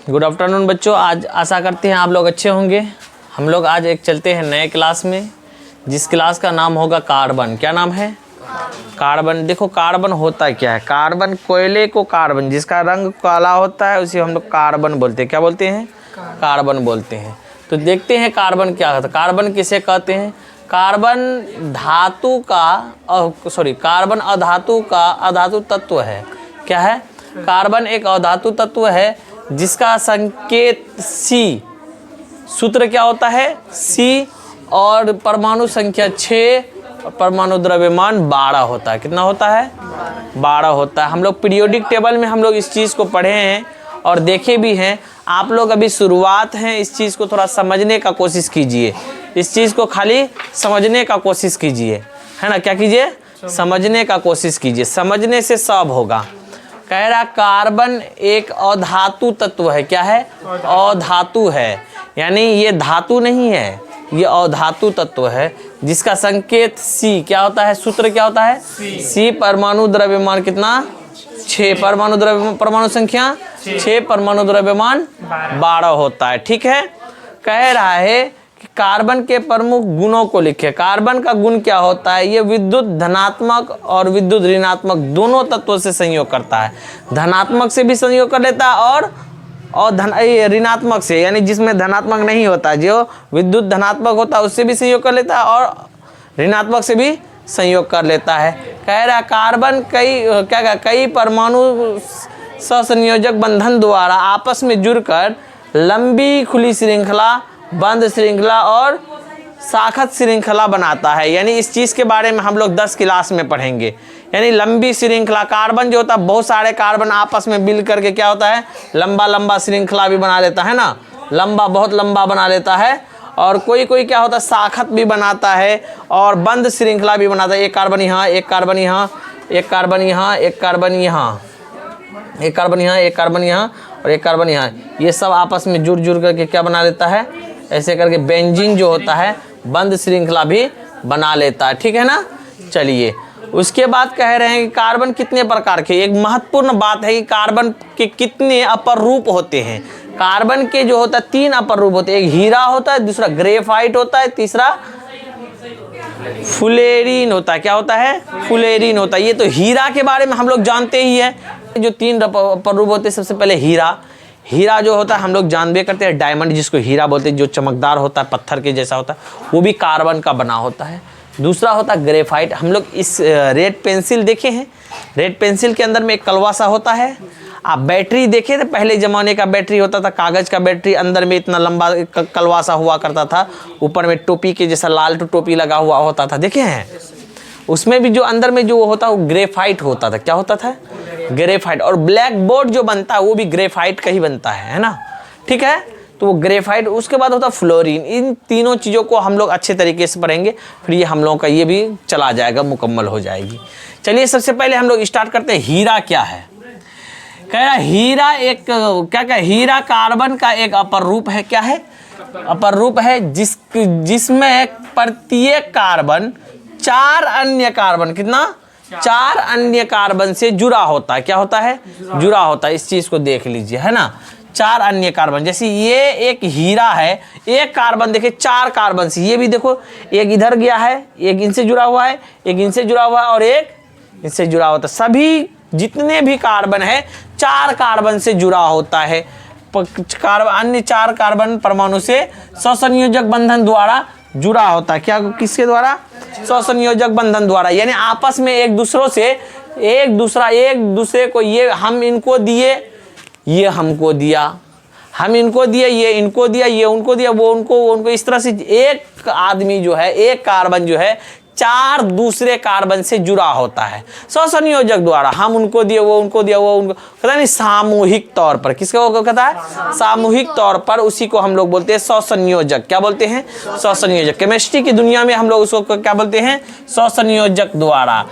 Good afternoon बच्चों। आज आशा करते हैं आप लोग अच्छे होंगे। हम लोग आज एक चलते हैं नए क्लास में, जिस क्लास का नाम होगा कार्बन। क्या नाम है? कार्बन। देखो कार्बन होता क्या है। कार्बन, कोयले को कार्बन, जिसका रंग काला होता है उसे हम लोग कार्बन बोलते हैं। क्या बोलते हैं? कार्बन बोलते हैं। तो देखते हैं कार्बन क्या होता है। कार्बन किसे कहते हैं? कार्बन धातु का कार्बन अधातु का अधातु तत्व है। क्या है? कार्बन एक अधातु तत्व है जिसका संकेत C, सूत्र क्या होता है? C, और परमाणु संख्या 6, परमाणु द्रव्यमान 12 होता है। कितना होता है? 12 होता है। हम लोग पीरियोडिक टेबल में हम लोग इस चीज़ को पढ़े हैं और देखे भी हैं। आप लोग अभी शुरुआत हैं, इस चीज़ को थोड़ा समझने का कोशिश कीजिए। इस चीज़ को खाली समझने का कोशिश कीजिए, है ना। क्या कीजिए? समझने का कोशिश कीजिए। समझने से सब होगा। कह रहा कार्बन एक अधातु तत्व है। क्या है? अधातु है, यानी ये धातु नहीं है, ये अधातु तत्व है जिसका संकेत C क्या होता है? सूत्र क्या होता है? C, परमाणु द्रव्यमान कितना? 6, परमाणु संख्या 6, परमाणु द्रव्यमान 12 होता है। ठीक है। कह रहा है कि कार्बन के प्रमुख गुणों को लिखे। कार्बन का गुण क्या होता है? ये विद्युत धनात्मक और विद्युत ऋणात्मक दोनों तत्वों से संयोग करता है। धनात्मक से भी संयोग कर लेता है और ऋणात्मक से, यानी जिसमें धनात्मक नहीं होता, जो विद्युत धनात्मक होता है उससे भी संयोग कर लेता है और ऋणात्मक से भी संयोग कर लेता है। कह रहा कार्बन कई परमाणु सहसंयोजक बंधन द्वारा आपस में जुड़कर लंबी खुली श्रृंखला, बंद श्रृंखला और शाखत श्रृंखला बनाता है। यानी इस चीज़ के बारे में हम लोग 10 क्लास में पढ़ेंगे। यानी लंबी श्रृंखला, कार्बन जो होता है, बहुत सारे कार्बन आपस में मिल करके क्या होता है? लंबा लंबा श्रृंखला भी बना लेता है ना, बहुत लंबा बना लेता है। और कोई क्या होता है? शाखत भी बनाता है और बंद श्रृंखला भी बनाता है। एक कार्बन यहाँ, एक कार्बन यहाँ, एक कार्बन यहाँ, एक कार्बन यहाँ, एक कार्बन यहाँ, एक कार्बन यहाँ और एक कार्बन यहाँ। ये सब आपस में जुड़ करके क्या बना लेता है? ऐसे करके बेंजीन जो होता है बंद श्रृंखला भी बना लेता है। ठीक है ना। चलिए, उसके बाद कह रहे हैं कि कार्बन कितने प्रकार के। एक महत्वपूर्ण बात है कि कार्बन के कितने अपर रूप होते हैं। कार्बन के जो होता है 3 अपर रूप होते हैं। एक हीरा होता है, दूसरा ग्रेफाइट होता है, तीसरा फुलेरीन होता है। क्या होता है? फुलेरीन होता है। ये तो हीरा के बारे में हम लोग जानते ही है। जो 3 अपर रूप होते हैं, सबसे पहले हीरा जो होता है हम लोग जानबे करते हैं। डायमंड जिसको हीरा बोलते हैं, जो चमकदार होता है, पत्थर के जैसा होता है, वो भी कार्बन का बना होता है। दूसरा होता है ग्रेफाइट। हम लोग इस रेड पेंसिल देखे हैं। रेड पेंसिल के अंदर में एक कलवासा होता है। आप बैटरी देखे थे, पहले ज़माने का बैटरी होता था, कागज़ का बैटरी, अंदर में इतना लंबा कलवासा हुआ करता था, ऊपर में टोपी के जैसा लाल टोपी लगा हुआ होता था। देखे हैं? उसमें भी जो अंदर में जो होता है वो ग्रेफाइट होता था। क्या होता था? ग्रेफाइट। और ब्लैक बोर्ड जो बनता है वो भी ग्रेफाइट का ही बनता है ना। ठीक है। तो वो ग्रेफाइट। उसके बाद होता है फ्लोरीन। इन तीनों चीज़ों को हम लोग अच्छे तरीके से पढ़ेंगे, फिर ये हम लोगों का ये भी चला जाएगा, मुकम्मल हो जाएगी। चलिए, सबसे पहले हम लोग स्टार्ट करते हैं। हीरा क्या है? कह रहा हीरा एक हीरा कार्बन का एक अपर रूप है। क्या है? अपर रूप है जिसमें प्रत्येक कार्बन 4 अन्य कार्बन, कितना? 4 अन्य कार्बन से जुड़ा होता है। क्या होता है? जुड़ा होता है। इस चीज को देख लीजिए, है ना। 4 अन्य कार्बन, जैसे ये एक हीरा है, एक कार्बन देखिए 4 कार्बन से। ये भी देखो, एक इधर गया है, एक इनसे जुड़ा हुआ है, एक इनसे जुड़ा हुआ है और एक इससे जुड़ा होता है। सभी जितने भी कार्बन है 4 कार्बन से जुड़ा होता है। अन्य 4 कार्बन परमाणु से सहसंयोजक बंधन द्वारा जुड़ा होता है। क्या? किसके द्वारा? सहसंयोजक बंधन द्वारा। यानी आपस में एक दूसरे को, ये हम इनको दिए, ये हमको दिया, हम इनको दिए, ये इनको दिया, ये उनको दिया, वो उनको। इस तरह से एक आदमी जो है, एक कार्बन जो है 4 दूसरे कार्बन से जुड़ा होता है सहसंयोजक द्वारा। हम उनको दिए, वो उनको दिया, वो उनको, कहता नहीं, सामूहिक तौर पर। किसका वो कहता है? सामूहिक तौर पर। उसी को हम लोग बोलते हैं सहसंयोजक। क्या बोलते हैं? सहसंयोजक। केमिस्ट्री की दुनिया में हम लोग उसको क्या बोलते हैं? सहसंयोजक द्वारा।